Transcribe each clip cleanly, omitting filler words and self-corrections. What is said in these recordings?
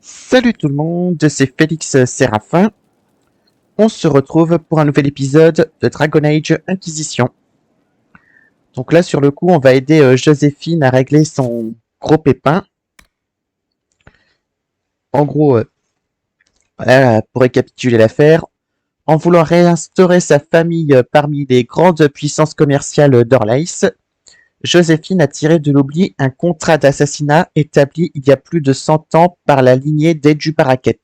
Salut tout le monde, c'est Félix Séraphin. On se retrouve pour un nouvel épisode de Dragon Age Inquisition. Donc là, sur le coup, on va aider Joséphine à régler son gros pépin. En gros, voilà, pour récapituler l'affaire, en voulant réinstaurer sa famille parmi les grandes puissances commerciales d'Orlaïs, Joséphine a tiré de l'oubli un contrat d'assassinat établi il y a plus de 100 ans par la lignée des Duparaquet.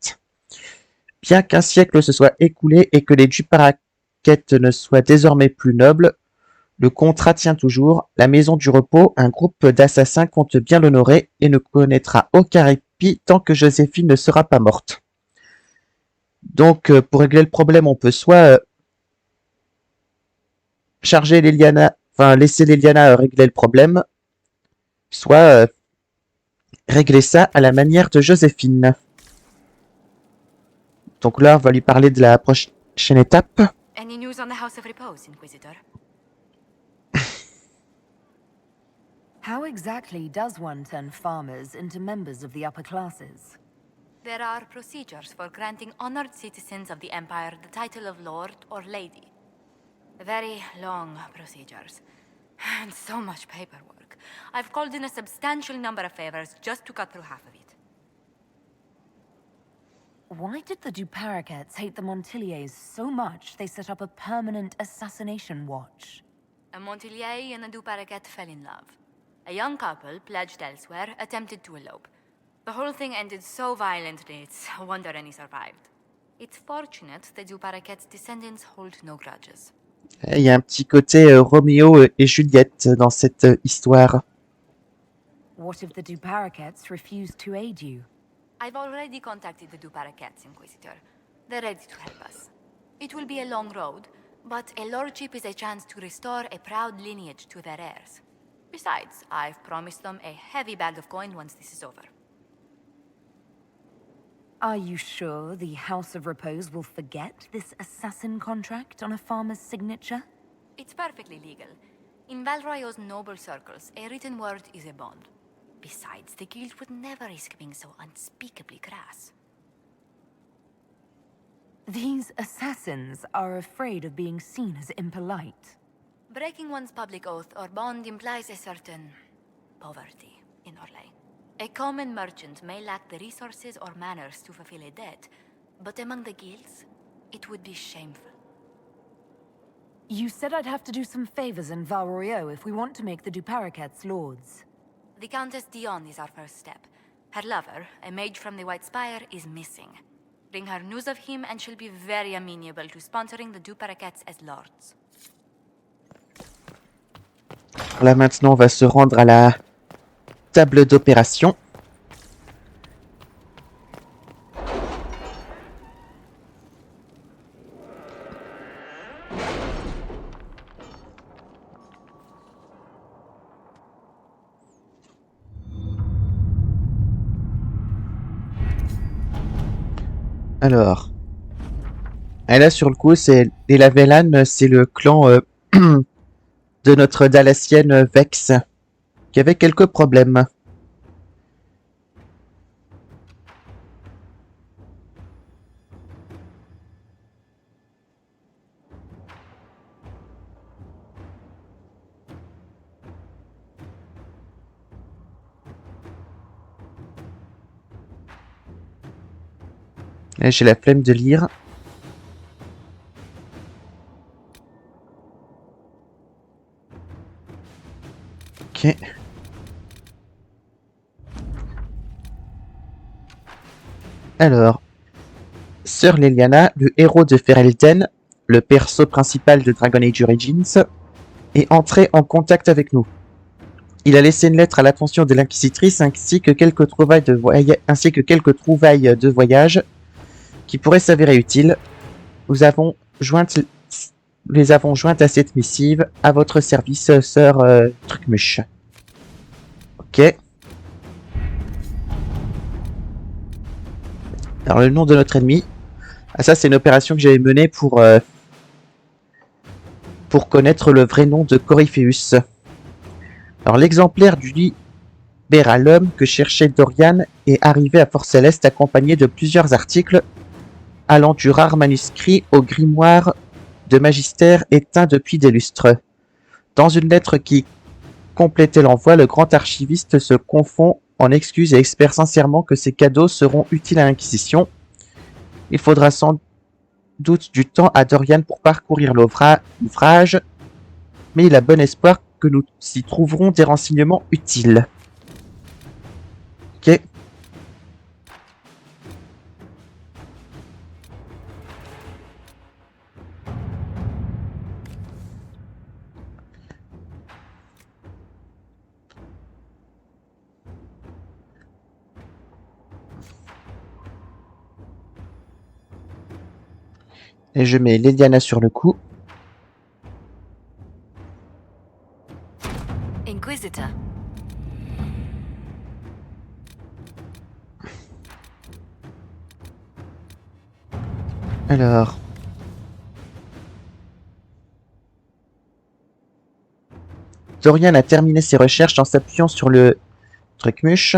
Bien qu'un siècle se soit écoulé et que les Duparaquet ne soient désormais plus nobles, le contrat tient toujours. La Maison du Repos, un groupe d'assassins, compte bien l'honorer et ne connaîtra aucun répit tant que Joséphine ne sera pas morte. Donc, pour régler le problème, on peut soit charger Leliana, enfin laisser Leliana régler le problème, soit régler ça à la manière de Joséphine. Donc là, on va lui parler de la prochaine étape. Any news on the House of Repose, Inquisitor? How exactly does one turn farmers into members of the upper classes? There are procedures for granting honored citizens of the Empire the title of Lord or Lady. Very long procedures. And so much paperwork. I've called in a substantial number of favors just to cut through half of it. Why did the Duparaquets hate the Montiliers so much they set up a permanent assassination watch? A Montilier and a Duparaquet fell in love. A young couple, pledged elsewhere, attempted to elope. The whole thing ended so violently, it's a wonder any survived. It's fortunate the Duparaquet's descendants hold no grudges. Il y a un petit côté Roméo et Juliette dans cette histoire. What if the Duparaquets refuse to aid you? I've already contacted the Duparaquets, Inquisitor. They're ready to help us. It will be a long road, but a lordship is a chance to restore a proud lineage to their heirs. Besides, I've promised them a heavy bag of coin once this is over. Are you sure the House of Repose will forget this assassin contract on a farmer's signature? It's perfectly legal. In Valroyo's noble circles, a written word is a bond. Besides, the guild would never risk being so unspeakably crass. These assassins are afraid of being seen as impolite. Breaking one's public oath or bond implies a certain poverty in Orlais. A common merchant may lack the resources or manners to fulfill a debt, but among the guilds, it would be shameful. You said I'd have to do some favors in Valroyo if we want to make the Duparaquets lords. The Countess Dion is our first step. Her lover, a mage from the White Spire, is missing. Bring her news of him and she'll be very amenable to sponsoring the Duparaquets as lords. Là maintenant, on va se rendre à la table d'opération. Alors, et là sur le coup, c'est les Lavellan, c'est le clan de notre Dalassienne Vex, qui avait quelques problèmes. Là, j'ai la flemme de lire. Ok. Alors, Sir Leliana, le héros de Ferelden, le perso principal de Dragon Age Origins, est entré en contact avec nous. Il a laissé une lettre à l'attention de l'Inquisitrice ainsi que quelques trouvailles de voyage qui pourraient s'avérer utiles. Nous les avons jointes à cette missive à votre service, sœur Trucmuche. Ok. Alors le nom de notre ennemi. Ah ça c'est une opération que j'avais menée pour connaître le vrai nom de Corypheus. Alors l'exemplaire du lit Vera, l'homme que cherchait Dorian, est arrivé à Fort Céleste accompagné de plusieurs articles allant du rare manuscrit au grimoire de magistère éteint depuis des lustres. Dans une lettre qui complétait l'envoi, le grand archiviste se confond en excuses et espère sincèrement que ces cadeaux seront utiles à l'Inquisition. Il faudra sans doute du temps à Dorian pour parcourir l'ouvrage, mais il a bon espoir que nous y trouverons des renseignements utiles. Ok. Et je mets Leliana sur le coup. Inquisitor. Alors. Dorian a terminé ses recherches en s'appuyant sur le trucmuche.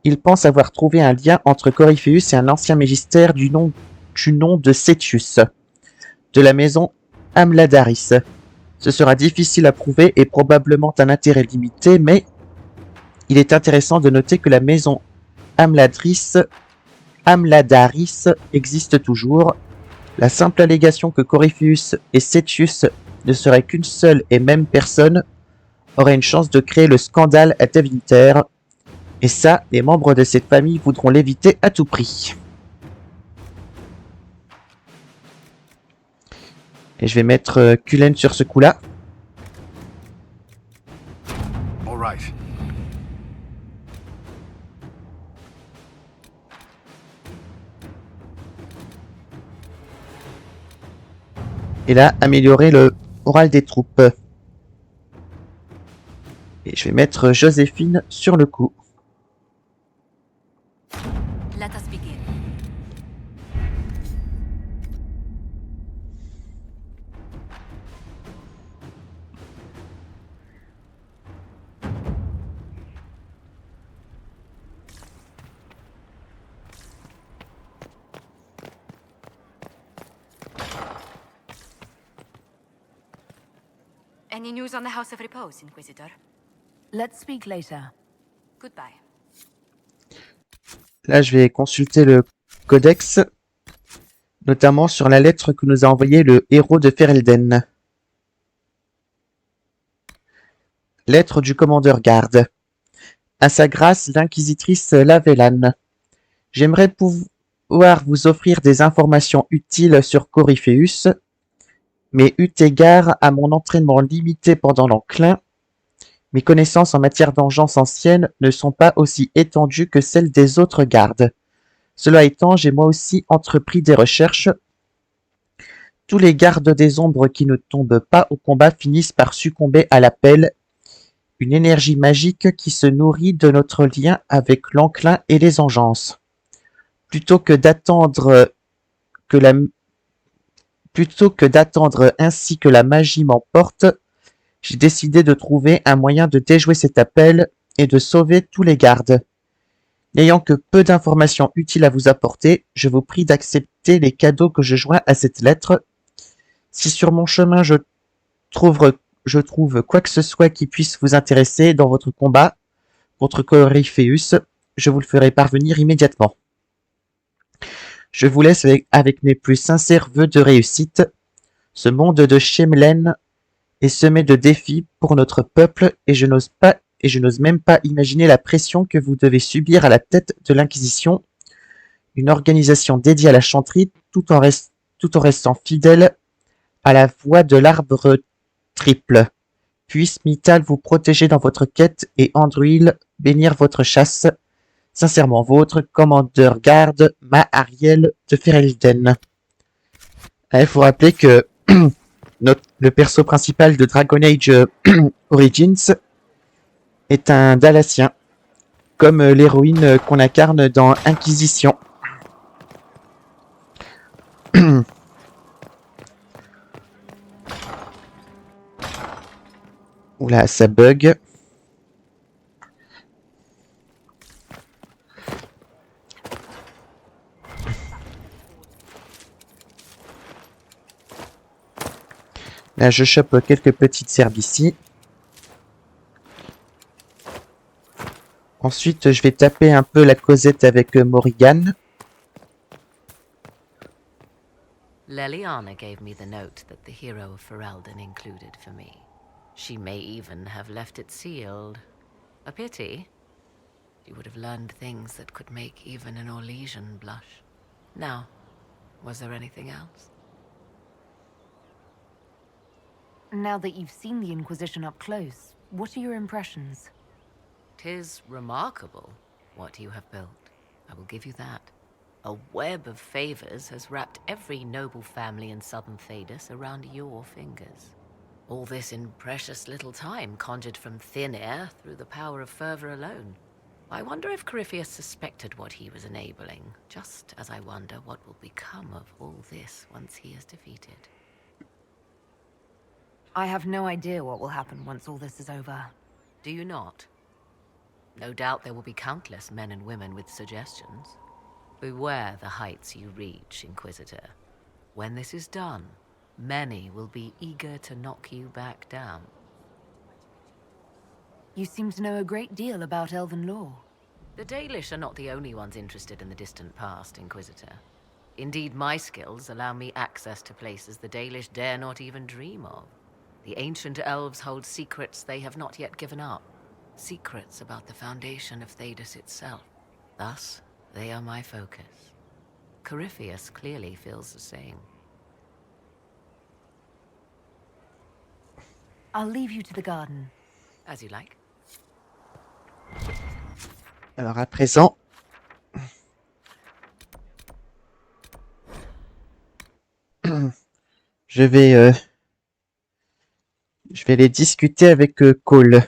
Il pense avoir trouvé un lien entre Corypheus et un ancien magistère du nom de Cetius, de la maison Amladaris. Ce sera difficile à prouver et probablement un intérêt limité, mais il est intéressant de noter que la maison Amladaris existe toujours. La simple allégation que Corypheus et Cetius ne seraient qu'une seule et même personne aurait une chance de créer le scandale à Tevinter. Et ça, les membres de cette famille voudront l'éviter à tout prix. Et je vais mettre Cullen sur ce coup-là. All right. Et là, améliorer le moral des troupes. Et je vais mettre Joséphine sur le coup. Let us begin. Any news on the House of Repose, Inquisitor? Let's speak later. Goodbye. Là, je vais consulter le codex, notamment sur la lettre que nous a envoyée le héros de Ferelden. Lettre du commandeur garde. À sa grâce, l'inquisitrice Lavellan. J'aimerais pouvoir vous offrir des informations utiles sur Corypheus, mais eu égard à mon entraînement limité pendant l'enclin, mes connaissances en matière d'engeance ancienne ne sont pas aussi étendues que celles des autres gardes. Cela étant, j'ai moi aussi entrepris des recherches. Tous les gardes des ombres qui ne tombent pas au combat finissent par succomber à l'appel, une énergie magique qui se nourrit de notre lien avec l'enclin et les engeances. Plutôt que d'attendre ainsi que la magie m'emporte, j'ai décidé de trouver un moyen de déjouer cet appel et de sauver tous les gardes. N'ayant que peu d'informations utiles à vous apporter, je vous prie d'accepter les cadeaux que je joins à cette lettre. Si sur mon chemin je trouve quoi que ce soit qui puisse vous intéresser dans votre combat contre Corypheus, je vous le ferai parvenir immédiatement. Je vous laisse avec mes plus sincères vœux de réussite. Ce monde de Shemlen est semé de défis pour notre peuple et je n'ose même pas imaginer la pression que vous devez subir à la tête de l'Inquisition, une organisation dédiée à la chanterie tout en restant fidèle à la voie de l'arbre triple. Puisse Mythal vous protéger dans votre quête et Andruil bénir votre chasse. Sincèrement vôtre, commandeur garde, Ma Ariel de Ferelden. Il faut rappeler que le perso principal de Dragon Age Origins est un Dallatien, comme l'héroïne qu'on incarne dans Inquisition. Oula, ça bug. Là, je chope quelques petites herbes ici. Ensuite, je vais taper un peu la causette avec Morrigan. Leliana gave me the note that the hero of Ferelden included for me. She may even have left it sealed. A pity. She would have learned things that could make even an Orlesian blush. Now, was there anything else? Now that you've seen the Inquisition up close, what are your impressions? 'Tis remarkable what you have built. I will give you that. A web of favors has wrapped every noble family in southern Thedas around your fingers. All this in precious little time, conjured from thin air through the power of fervor alone. I wonder if Corypheus suspected what he was enabling, just as I wonder what will become of all this once he is defeated. I have no idea what will happen once all this is over. Do you not? No doubt there will be countless men and women with suggestions. Beware the heights you reach, Inquisitor. When this is done, many will be eager to knock you back down. You seem to know a great deal about elven lore. The Dalish are not the only ones interested in the distant past, Inquisitor. Indeed, my skills allow me access to places the Dalish dare not even dream of. The ancient elves hold secrets they have not yet given up. Secrets about the foundation of Thedas itself. Thus, they are my focus. Corypheus clearly feels the same. I'll leave you to the garden. As you like. Alors à présent, je vais, euh, je vais aller discuter avec Cole.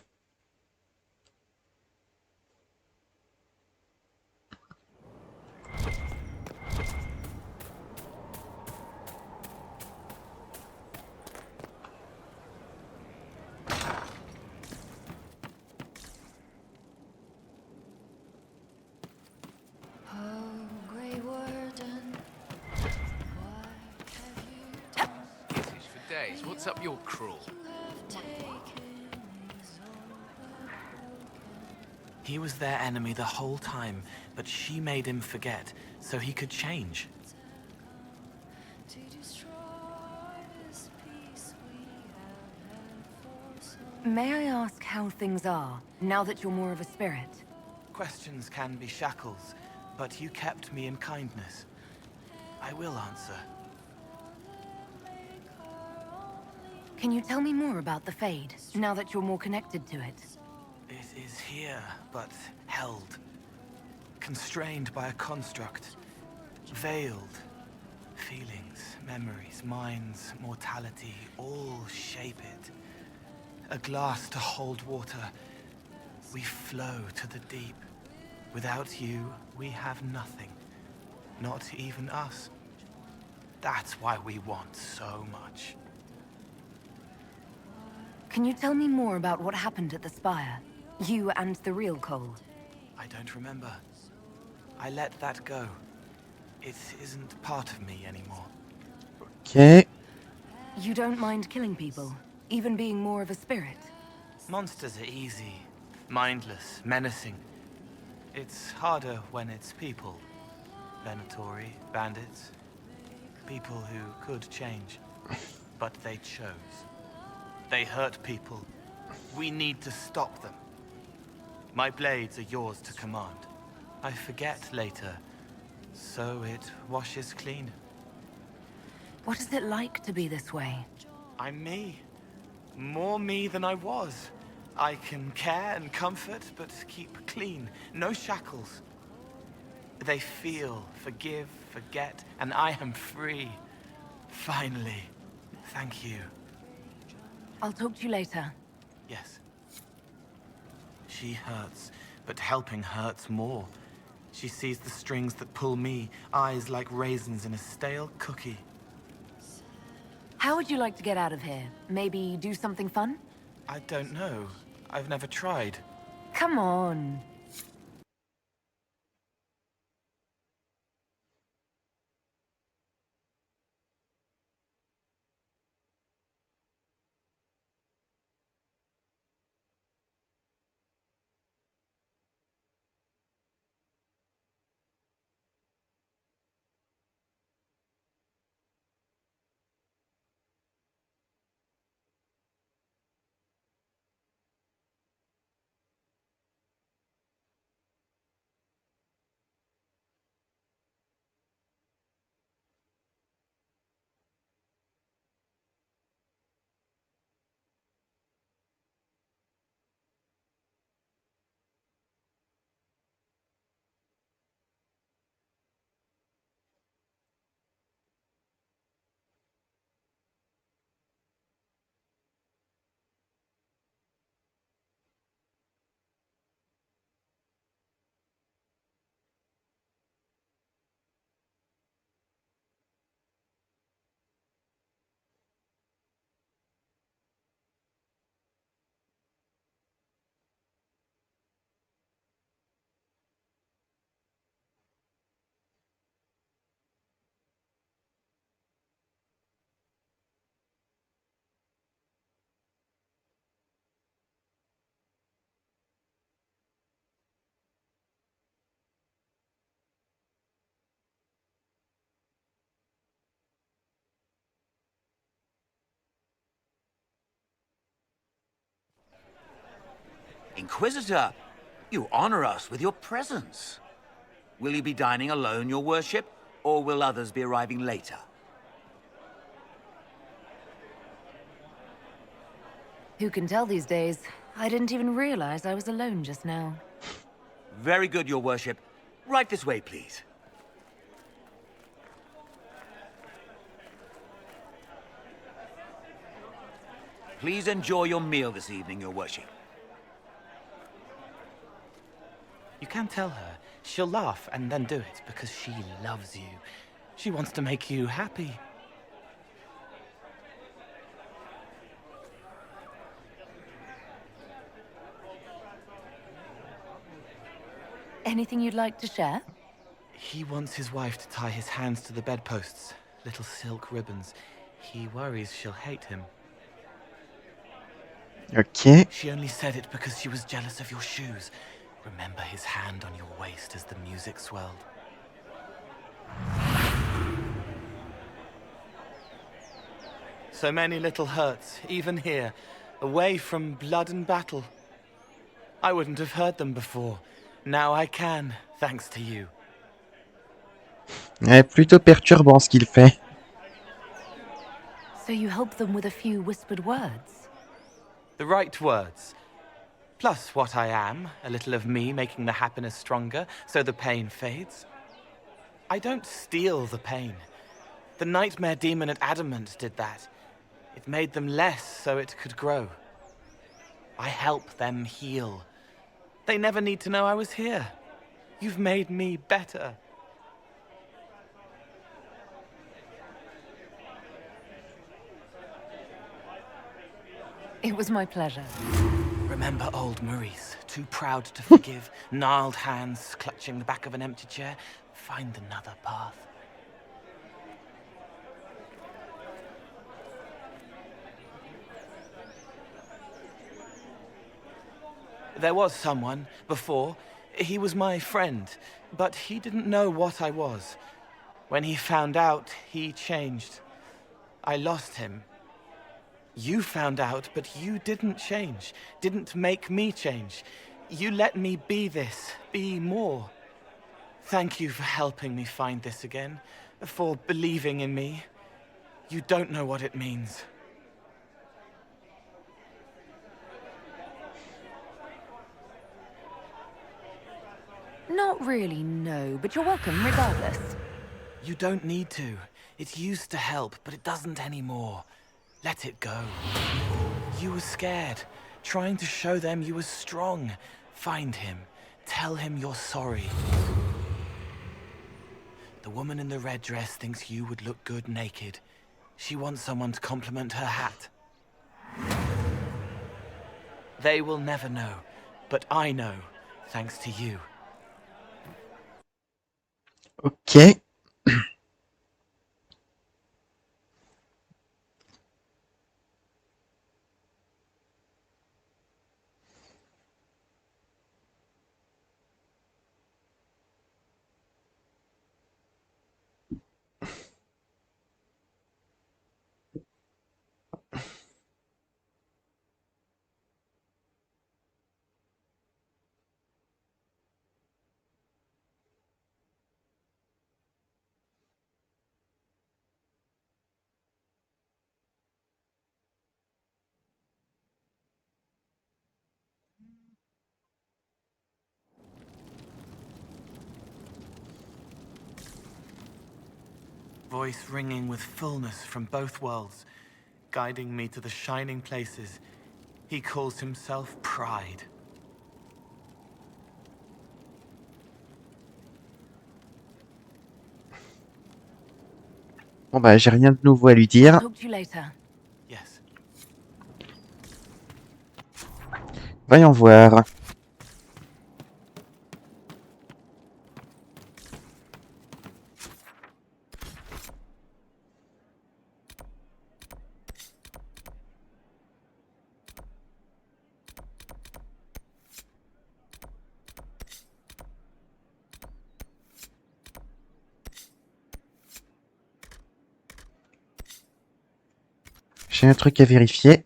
For days. What's up your crawl? He was their enemy the whole time, but she made him forget, so he could change. May I ask how things are, now that you're more of a spirit? Questions can be shackles, but you kept me in kindness. I will answer. Can you tell me more about the Fade, now that you're more connected to it? It is here, but held. Constrained by a construct. Veiled. Feelings, memories, minds, mortality, all shape it. A glass to hold water. We flow to the deep. Without you, we have nothing. Not even us. That's why we want so much. Can you tell me more about what happened at the Spire? You and the real Cole. I don't remember. I let that go. It isn't part of me anymore. Ok. You don't mind killing people, even being more of a spirit? Monsters are easy, mindless, menacing. It's harder when it's people. Venatori, bandits. People who could change. But they chose. They hurt people. We need to stop them. My blades are yours to command. I forget later, so it washes clean. What is it like to be this way? I'm me. More me than I was. I can care and comfort, but keep clean. No shackles. They feel, forgive, forget, and I am free. Finally. Thank you. I'll talk to you later. Yes. She hurts, but helping hurts more. She sees the strings that pull me, eyes like raisins in a stale cookie. How would you like to get out of here? Maybe do something fun? I don't know. I've never tried. Come on. Inquisitor, you honor us with your presence. Will you be dining alone, your worship, or will others be arriving later? Who can tell these days? I didn't even realize I was alone just now. Very good, your worship. Right this way, please. Please enjoy your meal this evening, your worship. You can tell her. She'll laugh and then do it because she loves you. She wants to make you happy. Anything you'd like to share? He wants his wife to tie his hands to the bedposts, little silk ribbons. He worries she'll hate him. Ok. She only said it because she was jealous of your shoes. Remember his hand on your waist as the music swelled. So many little hurts, even here, away from blood and battle. I wouldn't have heard them before. Now I can, thanks to you. Ouais, plutôt perturbant ce qu'il fait. So you help them with a few whispered words? The right words. Plus what I am, a little of me making the happiness stronger, so the pain fades. I don't steal the pain. The nightmare demon at Adamant did that. It made them less so it could grow. I help them heal. They never need to know I was here. You've made me better. It was my pleasure. Remember old Maurice, too proud to forgive, gnarled hands clutching the back of an empty chair? Find another path. There was someone, before. He was my friend, but he didn't know what I was. When he found out, he changed. I lost him. You found out, but you didn't change. Didn't make me change. You let me be this, be more. Thank you for helping me find this again, for believing in me. You don't know what it means. Not really, no, but you're welcome regardless. You don't need to. It used to help, but it doesn't anymore. Let it go. You were scared, trying to show them you were strong. Find him. Tell him you're sorry. The woman in the red dress thinks you would look good naked. She wants someone to compliment her hat. They will never know, but I know, thanks to you. Ok. Voice ringing with fullness from both worlds, guiding me to the shining places. He calls himself Pride. Bon bah j'ai rien de nouveau à lui dire. Talk to you later. Yes. Voyons voir. J'ai un truc à vérifier.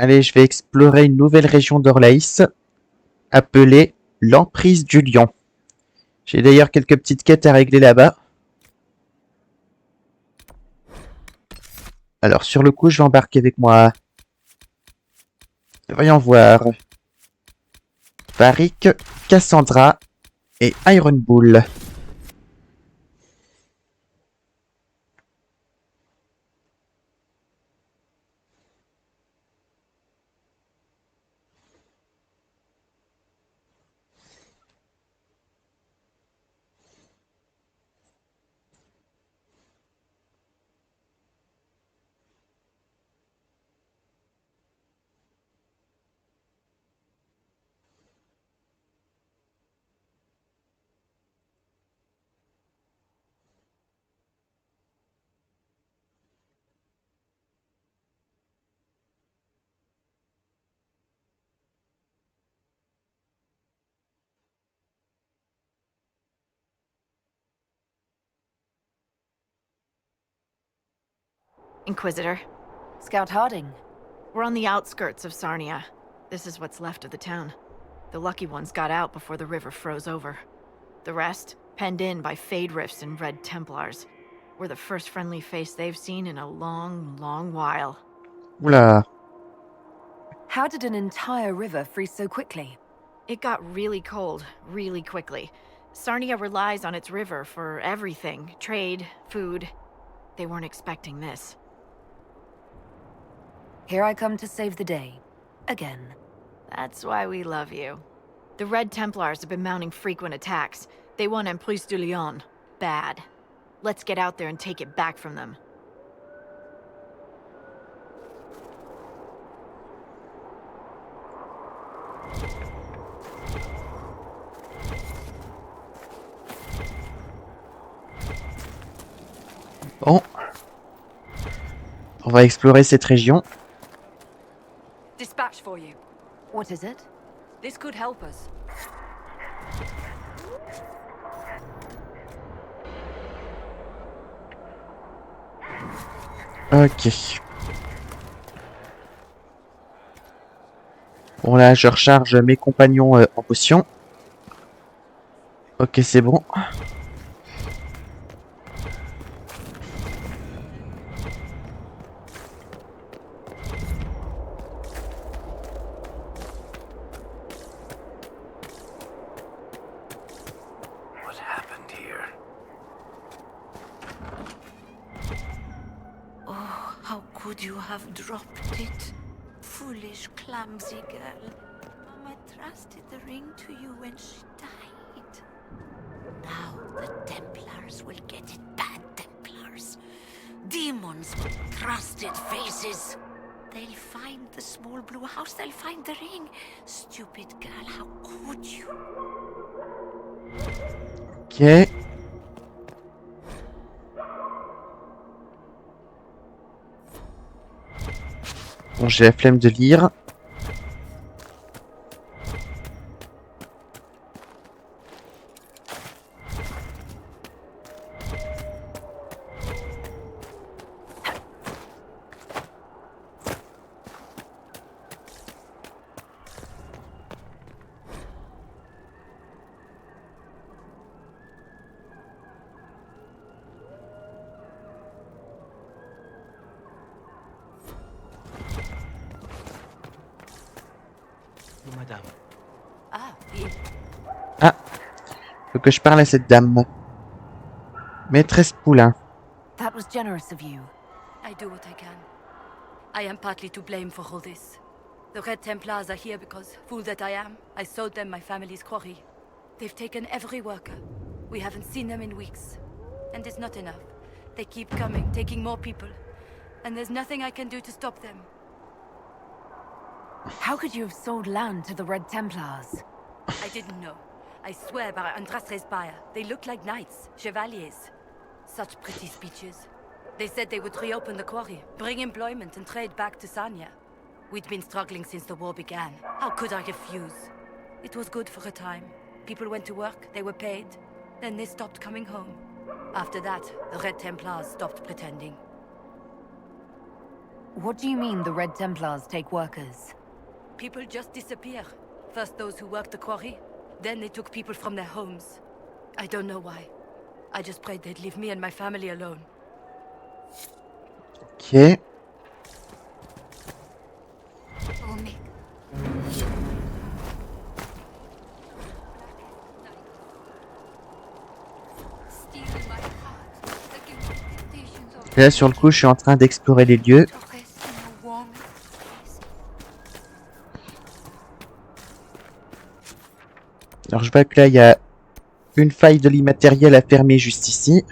Allez, je vais explorer une nouvelle région d'Orlaïs, appelée l'Emprise du Lion. J'ai d'ailleurs quelques petites quêtes à régler là-bas. Alors, sur le coup, je vais embarquer avec moi. Voyons voir. Varric, Cassandra et Iron Bull. Inquisitor, Scout Harding. we're on the outskirts of Sarnia. This is what's left of the town. The lucky ones got out before the river froze over. The rest, penned in by Fade Rifts and Red Templars. We're the first friendly face they've seen in a long, long while. Oula. How did an entire river freeze so quickly? It got really cold, really quickly. Sarnia relies on its river for everything. Trade, food. They weren't expecting this. Here I come to save the day. Again. That's why we love you. The Red Templars have been mounting frequent attacks. They want Emprise de Lyon. Bad. Let's get out there and take it back from them. Bon. On va explorer cette région. Dispatch for you. What is it? This could help us. Ok. Bon là, je recharge mes compagnons en potion. Ok, c'est bon. What happened here? Oh, how could you have dropped it? Foolish, clumsy girl. Mama trusted the ring to you when she died. Now the Templars will get it. Bad Templars. Demons with trusted faces. They'll find the small blue house. They'll find the ring. Stupid girl, how could you? Ok. Bon, j'ai la flemme de lire. Oh, madame. Ah, the Ah, faut que je parle à cette dame. Maîtresse Poulain. That was generous of you. I do what I can. I am partly to blame for all this. The Red Templars are here because, fool that I am, I sold them my family's quarry. They've taken every worker. We haven't seen them in weeks. And it's not enough. They keep coming, taking more people. And there's nothing I can do to stop them. How could you have sold land to the Red Templars? I didn't know. I swear by Andrastre's spire. They look like knights, chevaliers. Such pretty speeches. They said they would reopen the quarry, bring employment and trade back to Sarnia. We'd been struggling since the war began. How could I refuse? It was good for a time. People went to work, they were paid. Then they stopped coming home. After that, the Red Templars stopped pretending. What do you mean the Red Templars take workers? People just disappear. First those who worked the quarry, then they took people from their homes. I don't know why. I just prayed they'd leave me and my family alone. Ok. Et là, sur le coup, je suis en train d'explorer les lieux. Alors, je vois que là, il y a une faille de l'immatériel à fermer juste ici.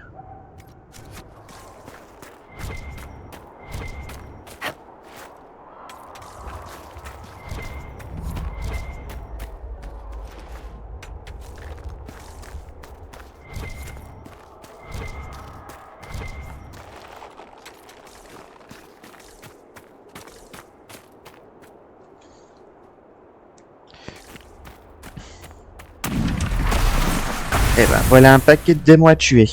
Et ben, voilà un paquet de démons à tuer.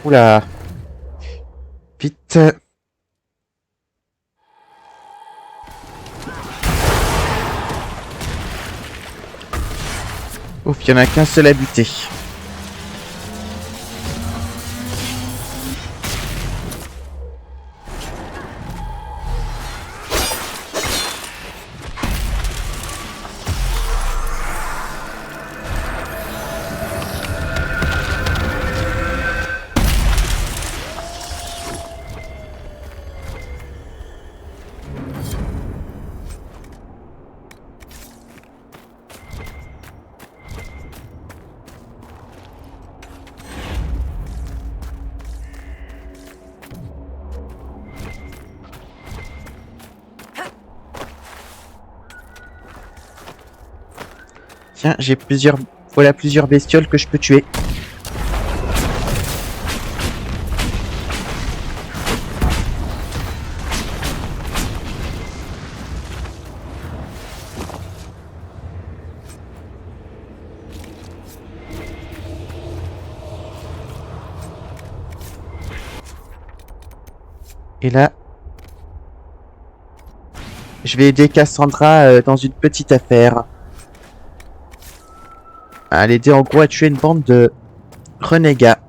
Oula. Vite. Ouf, il n'y en a qu'un seul à buter. Tiens, j'ai plusieurs bestioles que je peux tuer. Et là, je vais aider Cassandra dans une petite affaire. À l'aider en gros à tuer une bande de renégats.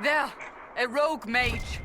There! A rogue mage!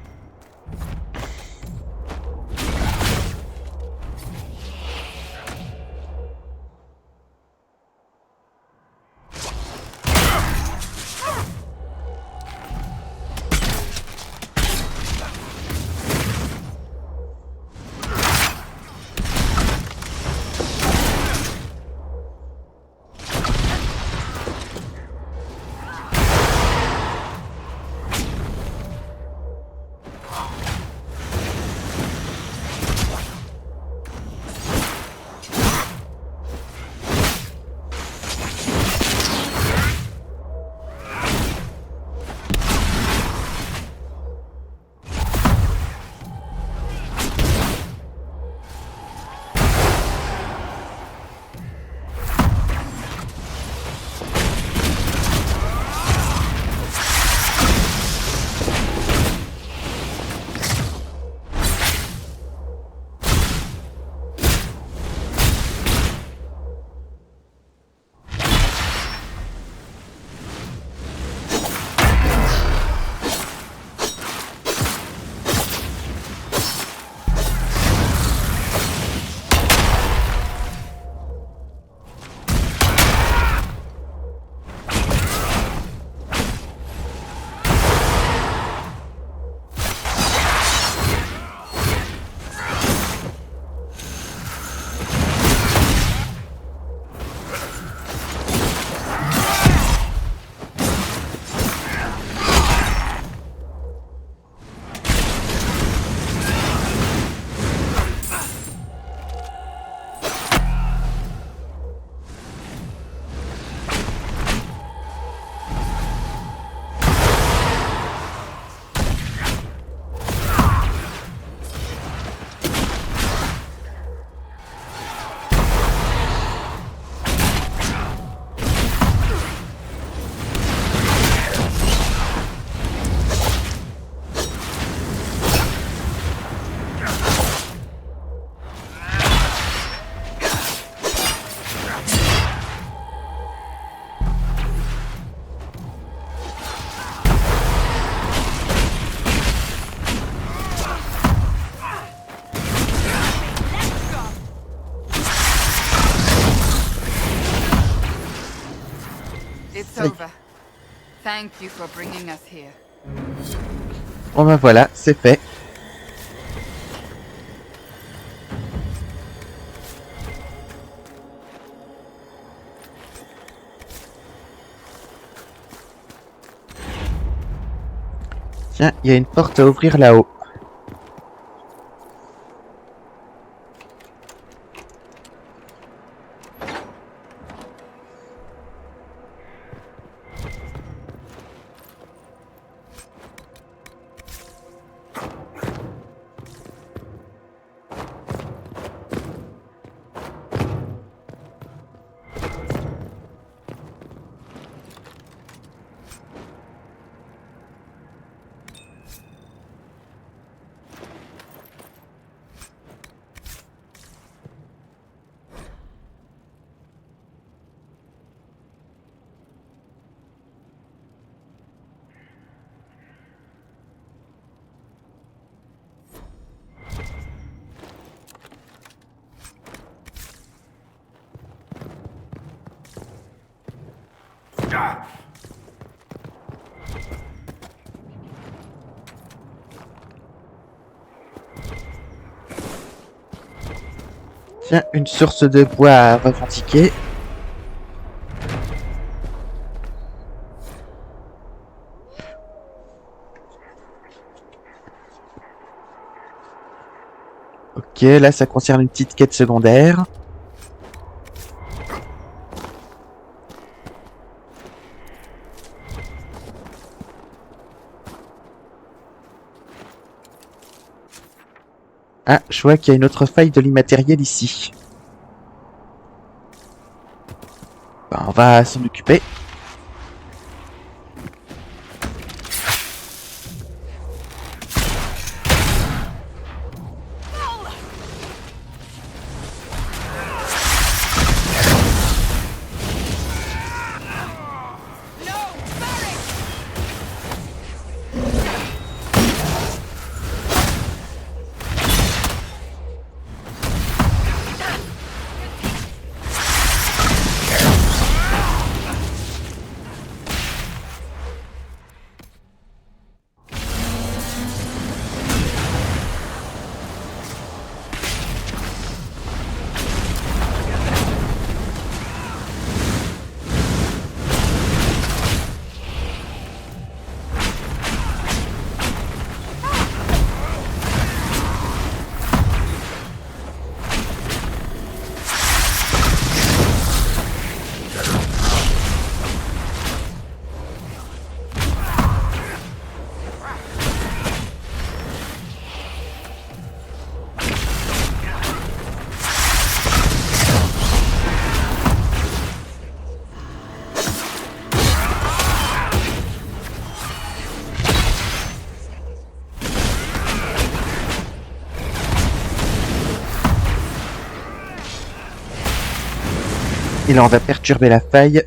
Thank you for bringing us here. Bon ben voilà, c'est fait. Tiens, il y a une porte à ouvrir là-haut. Tiens, une source de bois à revendiquer. Ok, là ça concerne une petite quête secondaire. Ah, je vois qu'il y a une autre faille de l'immatériel ici. Ben, on va s'en occuper. Et là on va perturber la faille.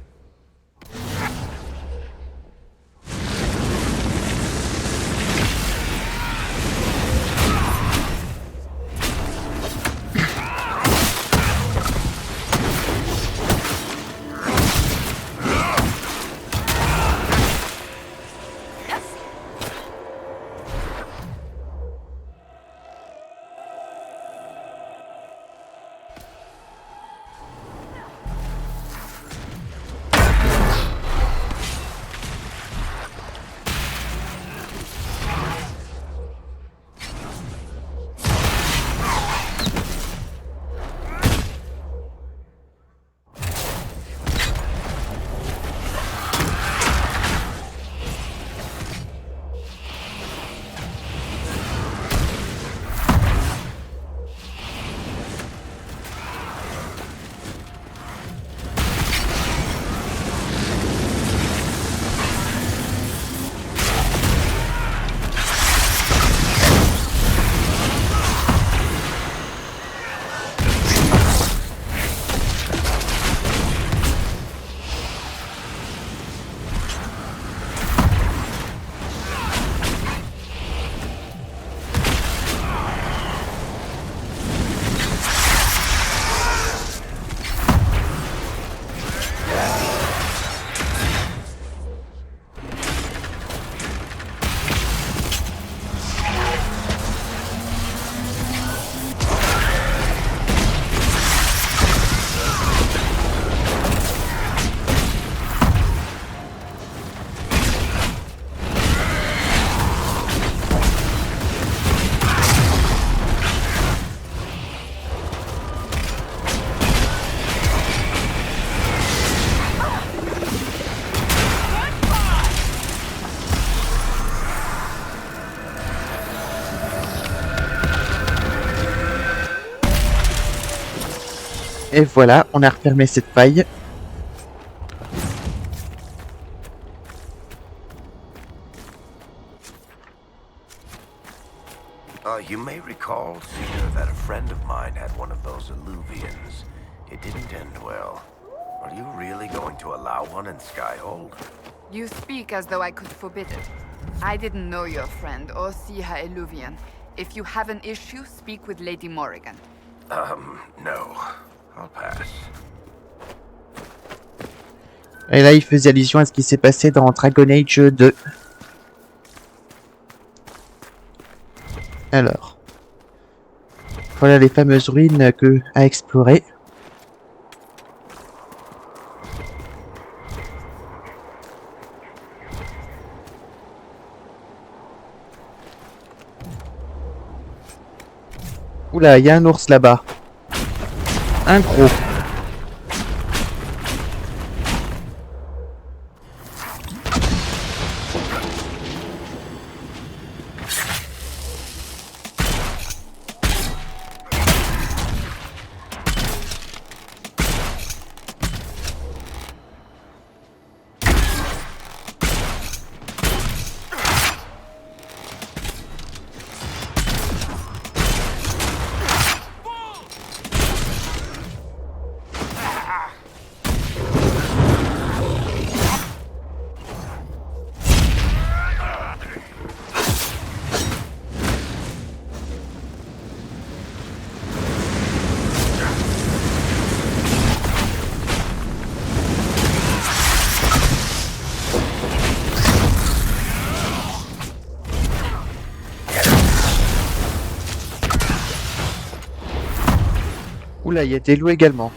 Et voilà, on a refermé cette faille. You may recall, Seer, that a friend of mine had one of those illuvians. It didn't end well. Are you really going to allow one in Skyhold? You speak as though I could forbid it. I didn't know your friend or see her illuvian. If you have an issue, speak with Lady Morrigan. No. I'll pass. Et là, il faisait allusion à ce qui s'est passé dans Dragon Age 2. Alors, voilà les fameuses ruines à explorer. Oula, il y a un ours là-bas. Un gros. Oula, il y a des loups également.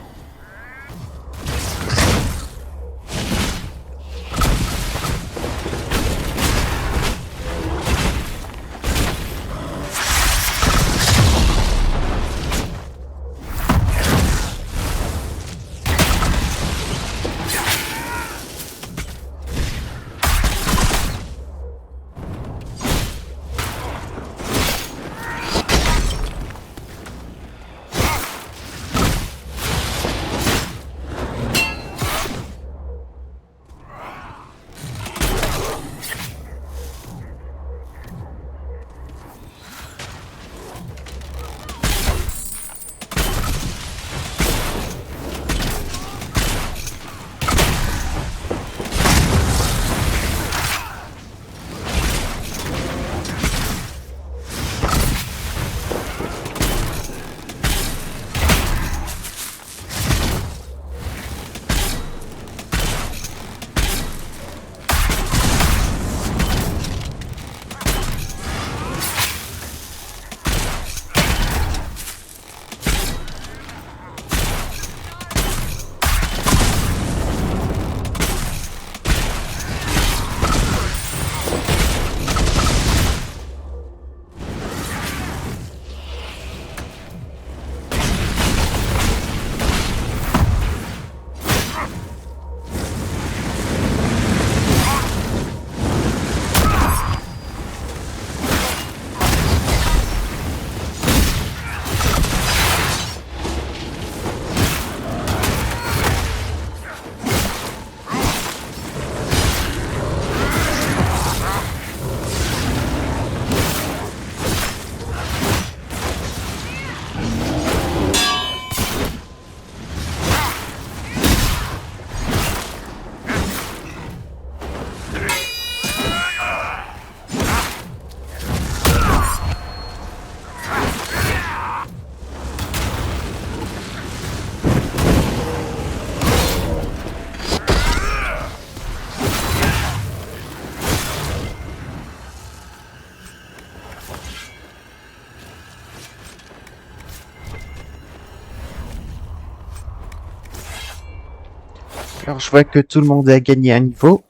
Alors je vois que tout le monde a gagné un niveau.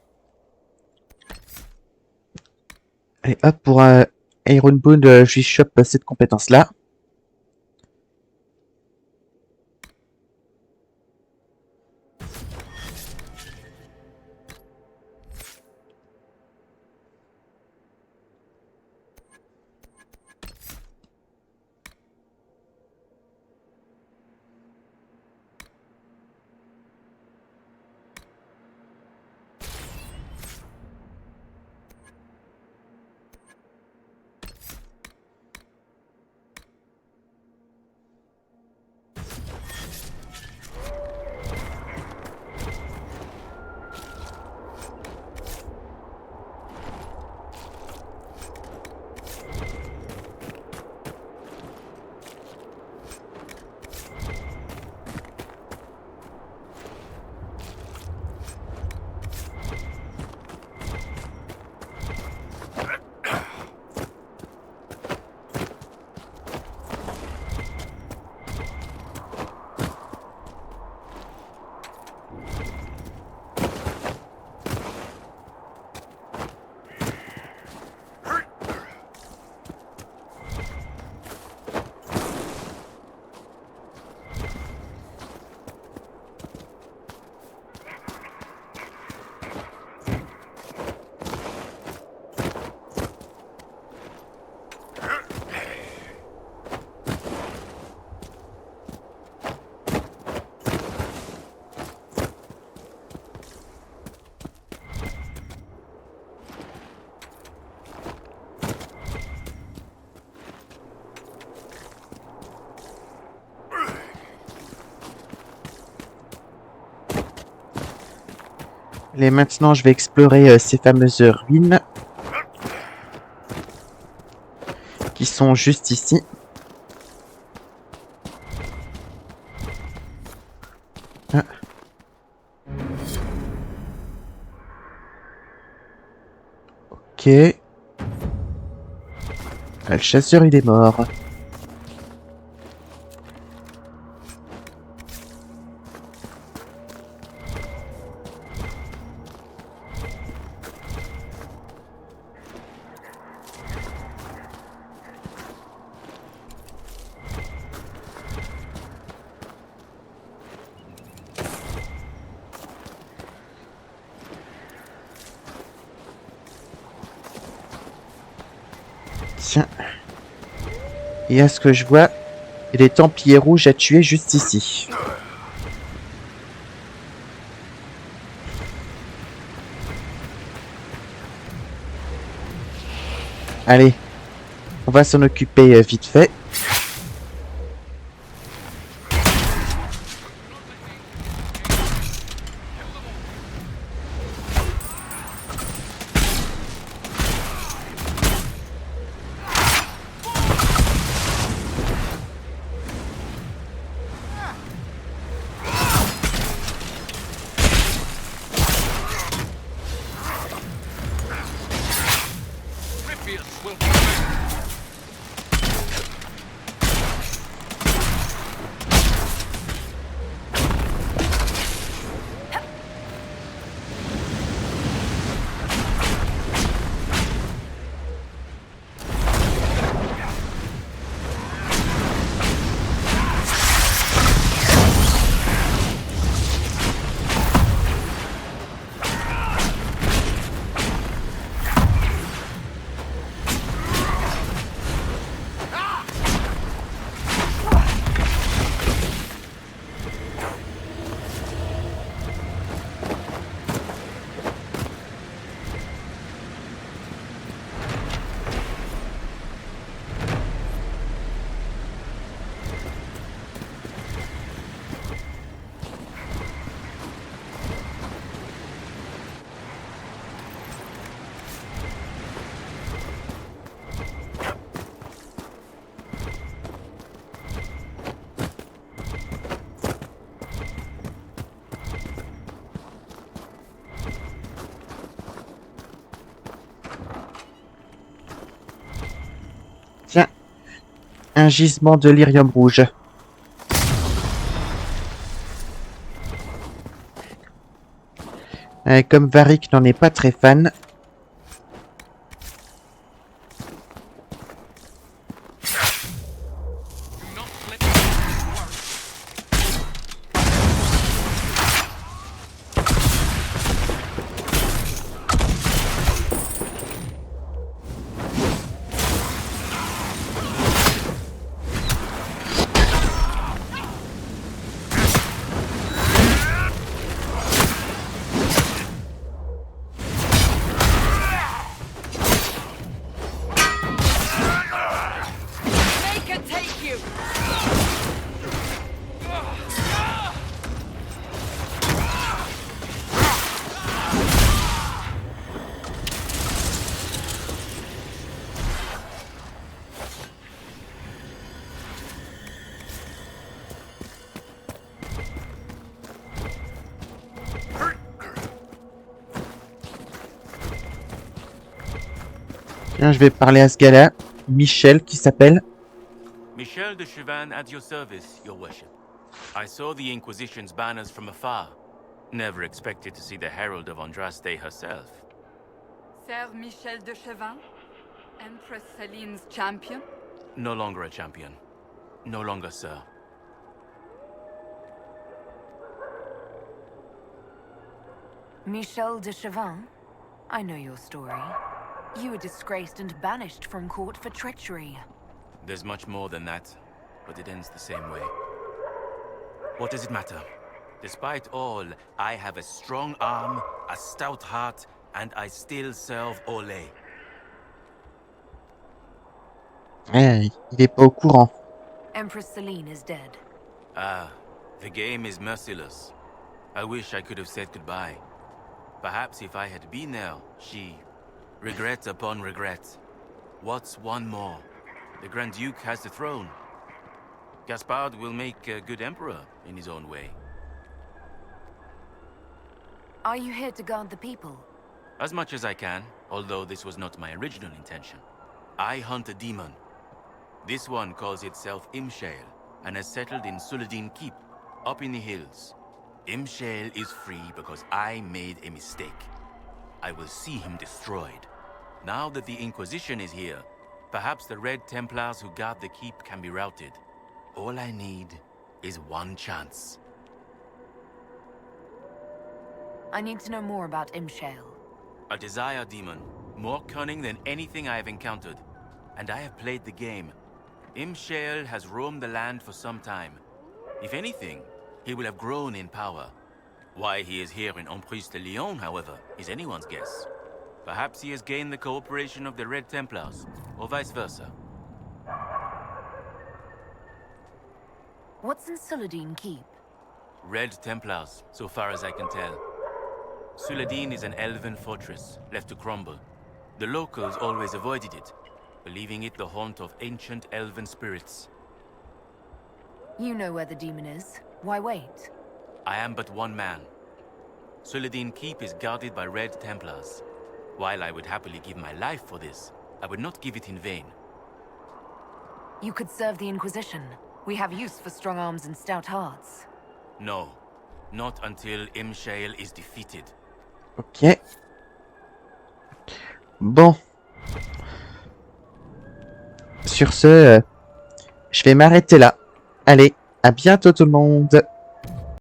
Et hop, pour Ironbound, je lui chope cette compétence-là. Allez, maintenant je vais explorer ces fameuses ruines qui sont juste ici. Ah. Ok. Ah, le chasseur il est mort. Tiens. Et à ce que je vois, il y a des Templiers rouges à tuer juste ici. Allez, on va s'en occuper vite fait. Tiens, un gisement de lyrium rouge. Comme Varric n'en est pas très fan. Tiens, je vais parler à ce gars-là, Michel, qui s'appelle. Michel de Chavannes at your service, your worship. I saw the Inquisition's banners from afar. Never expected to see the Herald of Andraste herself. Sir Michel de Chavannes? Empress Celine's champion? No longer a champion. No longer, sir. Michel de Chavannes? I know your story. You were disgraced and banished from court for treachery. There's much more than that, but it ends the same way. What does it matter? Despite all, I have a strong arm, a stout heart, and I still serve Olé. Il est pas au courant. Empress Celine is dead. Ah, the game is merciless. I wish I could have said goodbye. Perhaps if I had been there, she... Regret upon regret. What's one more? The Grand Duke has the throne. Gaspard will make a good emperor in his own way. Are you here to guard the people? As much as I can, although this was not my original intention. I hunt a demon. This one calls itself Imshale, and has settled in Suladin Keep, up in the hills. Imshale is free because I made a mistake. I will see him destroyed. Now that the Inquisition is here, perhaps the Red Templars who guard the keep can be routed. All I need is one chance. I need to know more about Imshale. A desire demon, more cunning than anything I have encountered. And I have played the game. Imshale has roamed the land for some time. If anything, he will have grown in power. Why he is here in Emprise de Lyon, however, is anyone's guess. Perhaps he has gained the cooperation of the Red Templars, or vice versa. What's in Suladin Keep? Red Templars, so far as I can tell. Suladin is an elven fortress, left to crumble. The locals always avoided it, believing it the haunt of ancient elven spirits. You know where the demon is. Why wait? I am but one man. Suladin Keep is guarded by Red Templars. While I would happily give my life for this, I would not give it in vain. You could serve the Inquisition. We have use for strong arms and stout hearts. No, not until Imshale is defeated. Ok. Bon. Sur ce, je vais m'arrêter là. Allez, à bientôt tout le monde.